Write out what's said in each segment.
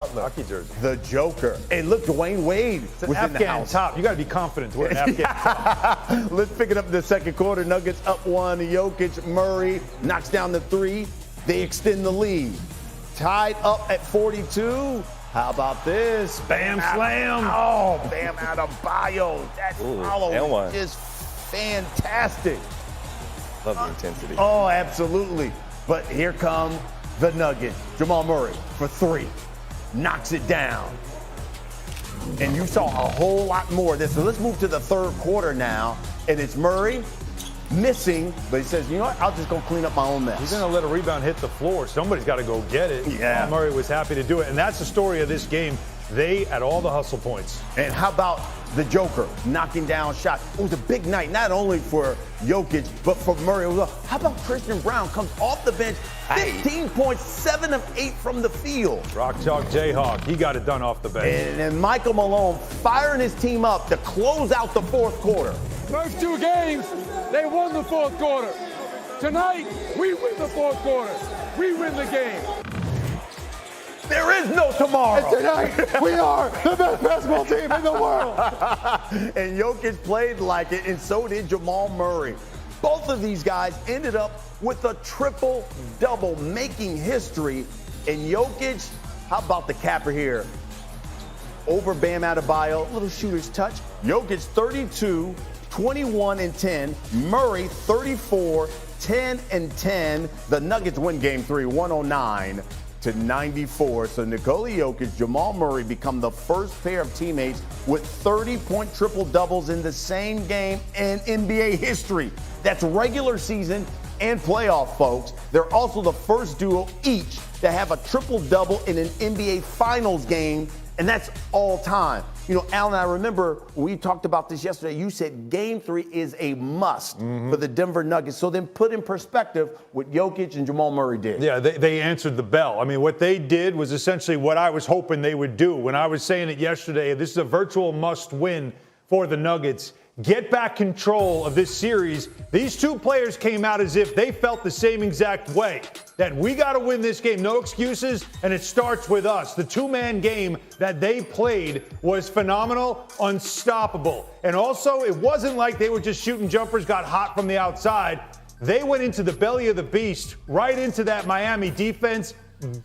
Hockey jersey. The Joker. And look, Dwayne Wade was in the house. Top. You got to be confident to wear an Afghan top. Let's pick it up in the second quarter. Nuggets up one. Jokic Murray knocks down the three. They extend the lead. Tied up at 42. How about this? Bam, slam. Oh, Bam Adebayo. That follow is fantastic. Love the intensity. Oh, absolutely. But here come the Nuggets. Jamal Murray for three. Knocks it down. And you saw a whole lot more of this. So let's move to the third quarter now. And it's Murray missing, but he says, you know what? I'll just go clean up my own mess. He's going to let a rebound hit the floor. Somebody's got to go get it. Yeah. Murray was happy to do it. And that's the story of this game. They had all the hustle points. And how about the Joker knocking down shots? It was a big night, not only for Jokic, but for Murray. How about Christian Brown comes off the bench, 15 points, 7 of 8 from the field. Rock Chalk Jayhawk, he got it done off the bench. And then Michael Malone firing his team up to close out the fourth quarter. First two games, they won the fourth quarter. Tonight, we win the fourth quarter. We win the game. There is no tomorrow. And tonight, we are the best basketball team in the world. And Jokic played like it, and so did Jamal Murray. Both of these guys ended up with a triple-double, making history. And Jokic, how about the capper here? Over Bam Adebayo, little shooter's touch. Jokic 32, 21 and 10. Murray 34, 10 and 10. The Nuggets win game 3, 109-94. So Nikola Jokic, Jamal Murray become the first pair of teammates with 30-point triple-doubles in the same game in NBA history. That's regular season and playoff, folks. They're also the first duo each to have a triple-double in an NBA Finals game, and that's all time. You know, Alan, I remember we talked about this yesterday. You said Game 3 is a must for the Denver Nuggets. So then put in perspective what Jokic and Jamal Murray did. Yeah, they answered the bell. I mean, what they did was essentially what I was hoping they would do. When I was saying it yesterday, this is a virtual must-win for the Nuggets. Get back control of this series. These two players came out as if they felt the same exact way, that we got to win this game. No excuses, and it starts with us. The two-man game that they played was phenomenal, unstoppable. And also, it wasn't like they were just shooting jumpers, got hot from the outside. They went into the belly of the beast, right into that Miami defense,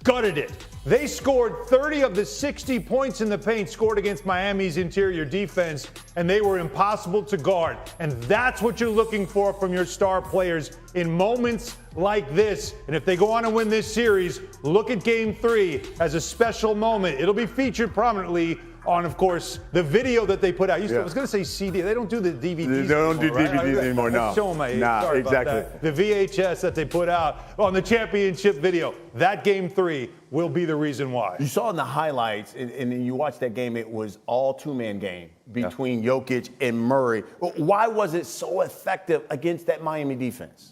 gutted it. They scored 30 of the 60 points in the paint scored against Miami's interior defense, and they were impossible to guard. And that's what you're looking for from your star players in moments like this. And if they go on and win this series, look at Game 3 as a special moment. It'll be featured prominently on, of course, the video that they put out. I was going to say CD. They don't do the DVDs. They don't do right? DVDs anymore, no. Show them my age. Nah, Sorry exactly. about that. The VHS that they put out on the championship video. That Game 3 will be the reason why. You saw in the highlights, and then you watched that game, it was all two-man game between Jokic and Murray. Why was it so effective against that Miami defense?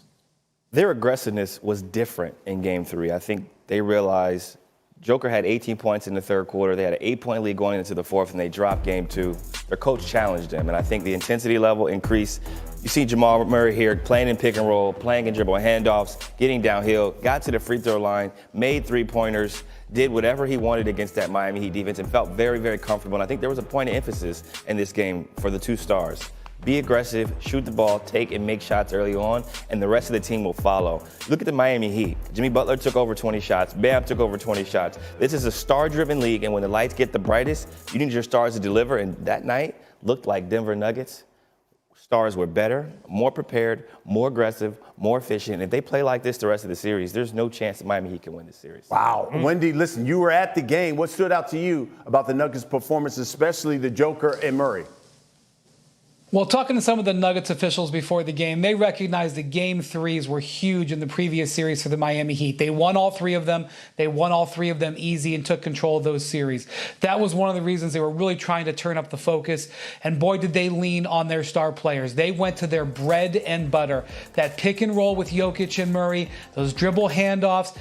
Their aggressiveness was different in Game 3. I think they realized Joker had 18 points in the third quarter. They had an 8-point lead going into the fourth, and they dropped Game 2. Their coach challenged them, and I think the intensity level increased. You see Jamal Murray here playing in pick and roll, playing in dribble handoffs, getting downhill, got to the free throw line, made three-pointers, did whatever he wanted against that Miami Heat defense, and felt very, very comfortable. And I think there was a point of emphasis in this game for the two stars. Be aggressive, shoot the ball, take and make shots early on, and the rest of the team will follow. Look at the Miami Heat. Jimmy Butler took over 20 shots. Bam took over 20 shots. This is a star-driven league, and when the lights get the brightest, you need your stars to deliver, and that night looked like Denver Nuggets. Stars were better, more prepared, more aggressive, more efficient. And if they play like this the rest of the series, there's no chance that Miami Heat can win this series. Wow. Wendy, listen, you were at the game. What stood out to you about the Nuggets' performance, especially the Joker and Murray? Well, talking to some of the Nuggets officials before the game, they recognized that Game 3s were huge in the previous series for the Miami Heat. They won all three of them. They won all three of them easy and took control of those series. That was one of the reasons they were really trying to turn up the focus. And boy, did they lean on their star players. They went to their bread and butter. That pick and roll with Jokic and Murray, those dribble handoffs.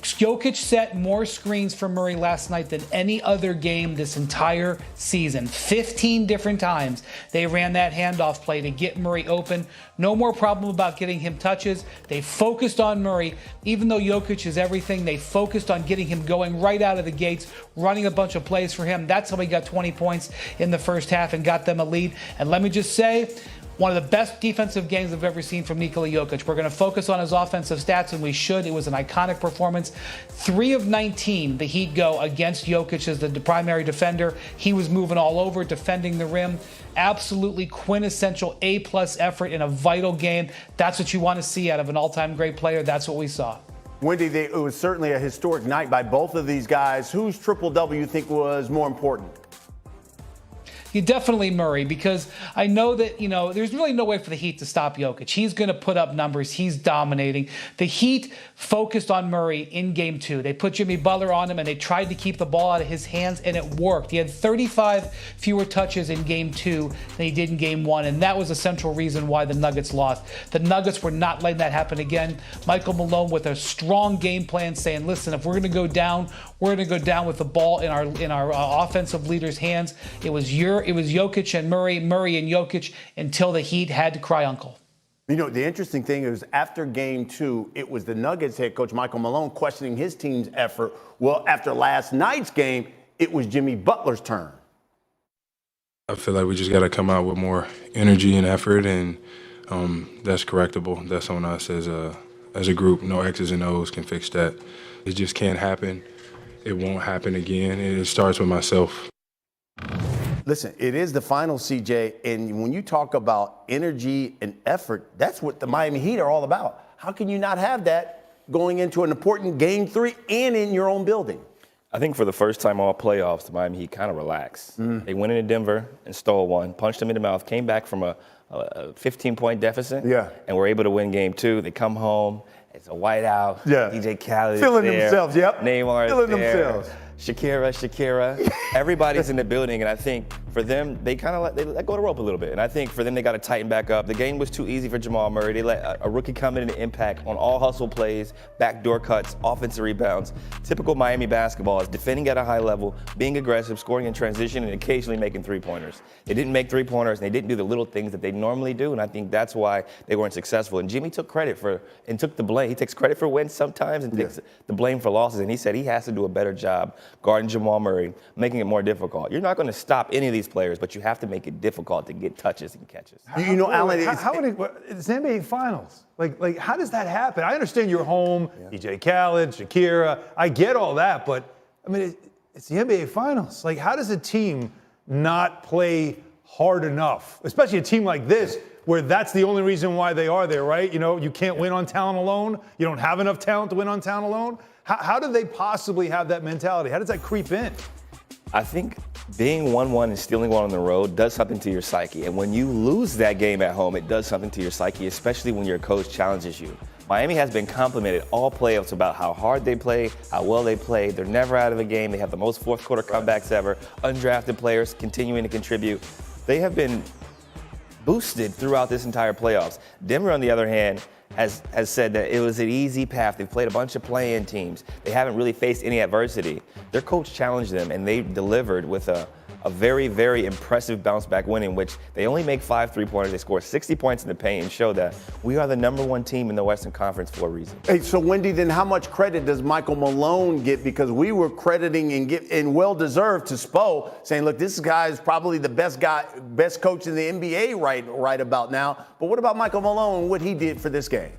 Jokic set more screens for Murray last night than any other game this entire season. 15 different times they ran that handoff play to get Murray open. No more problem about getting him touches. They focused on Murray. Even though Jokic is everything, they focused on getting him going right out of the gates, running a bunch of plays for him. That's how he got 20 points in the first half and got them a lead. And let me just say, one of the best defensive games I've ever seen from Nikola Jokic. We're going to focus on his offensive stats, and we should. It was an iconic performance. 3 of 19, the Heat go against Jokic as the primary defender. He was moving all over, defending the rim. Absolutely quintessential A-plus effort in a vital game. That's what you want to see out of an all-time great player. That's what we saw. Wendy, it was certainly a historic night by both of these guys. Whose triple-double you think was more important? You definitely Murray, because I know that, there's really no way for the Heat to stop Jokic. He's going to put up numbers. He's dominating. The Heat focused on Murray in game 2. They put Jimmy Butler on him, and they tried to keep the ball out of his hands, and it worked. He had 35 fewer touches in game 2 than he did in game 1, and that was a central reason why the Nuggets lost. The Nuggets were not letting that happen again. Michael Malone with a strong game plan saying, listen, if we're going to go down, we're going to go down with the ball in our offensive leaders' hands. It was Jokic and Murray and Jokic until the Heat had to cry uncle. The interesting thing is after game 2, it was the Nuggets head coach Michael Malone questioning his team's effort. Well, after last night's game, it was Jimmy Butler's turn. I feel like we just got to come out with more energy and effort, and that's correctable. That's on us as a group. No X's and O's can fix that. It just can't happen. It won't happen again. It starts with myself. Listen, it is the final, CJ, and when you talk about energy and effort, that's what the Miami Heat are all about. How can you not have that going into an important game 3 and in your own building? I think for the first time all playoffs, the Miami Heat kind of relaxed. They went into Denver and stole one, punched them in the mouth, came back from a 15-point deficit, and were able to win game 2. They come home. It's a whiteout. DJ Khaled feeling there. Themselves, Neymar feeling there. themselves. Shakira. Everybody's in the building, and I think for them, they kind of let go of the rope a little bit. And I think for them, they got to tighten back up. The game was too easy for Jamal Murray. They let a rookie come in and impact on all hustle plays, backdoor cuts, offensive rebounds. Typical Miami basketball is defending at a high level, being aggressive, scoring in transition, and occasionally making three-pointers. They didn't make three-pointers, and they didn't do the little things that they normally do, and I think that's why they weren't successful. And Jimmy took credit for and took the blame. He takes credit for wins sometimes and takes the blame for losses, and he said he has to do a better job guarding Jamal Murray, making it more difficult. You're not going to stop any of these players, but you have to make it difficult to get touches and catches. Alan, it's the NBA Finals. Like, how does that happen? I understand you're home, DJ Khaled, Shakira. I get all that, but I mean, it's the NBA Finals. Like, how does a team not play hard enough, especially a team like this, where that's the only reason why they are there, right? You can't win on talent alone. You don't have enough talent to win on talent alone. How do they possibly have that mentality? How does that creep in? I think being 1-1 and stealing one on the road does something to your psyche. And when you lose that game at home, it does something to your psyche, especially when your coach challenges you. Miami has been complimented all playoffs about how hard they play, how well they play. They're never out of a game. They have the most fourth-quarter comebacks ever. Undrafted players continuing to contribute. They have been boosted throughout this entire playoffs. Denver, on the other hand, has said that it was an easy path. They've played a bunch of play-in teams. They haven't really faced any adversity. Their coach challenged them, and they delivered with a very, very impressive bounce-back win in which they only make 5 three-pointers. They score 60 points in the paint and show that we are the #1 team in the Western Conference for a reason. Hey, so Wendy, then how much credit does Michael Malone get? Because we were crediting and well-deserved to Spo, saying, look, this guy is probably the best coach in the NBA right about now. But what about Michael Malone and what he did for this game?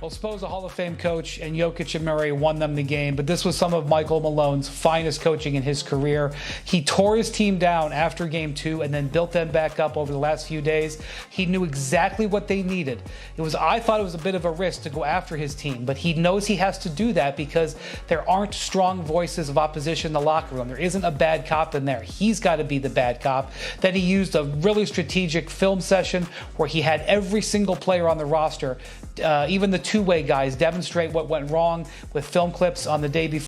Well, Spo's a Hall of Fame coach, and Jokic and Murray won them the game, but this was some of Michael Malone's finest coaching in his career. He tore his team down after game 2 and then built them back up over the last few days. He knew exactly what they needed. I thought it was a bit of a risk to go after his team, but he knows he has to do that because there aren't strong voices of opposition in the locker room. There isn't a bad cop in there. He's got to be the bad cop. Then he used a really strategic film session where he had every single player on the roster, even the two-way guys, demonstrate what went wrong with film clips on the day before.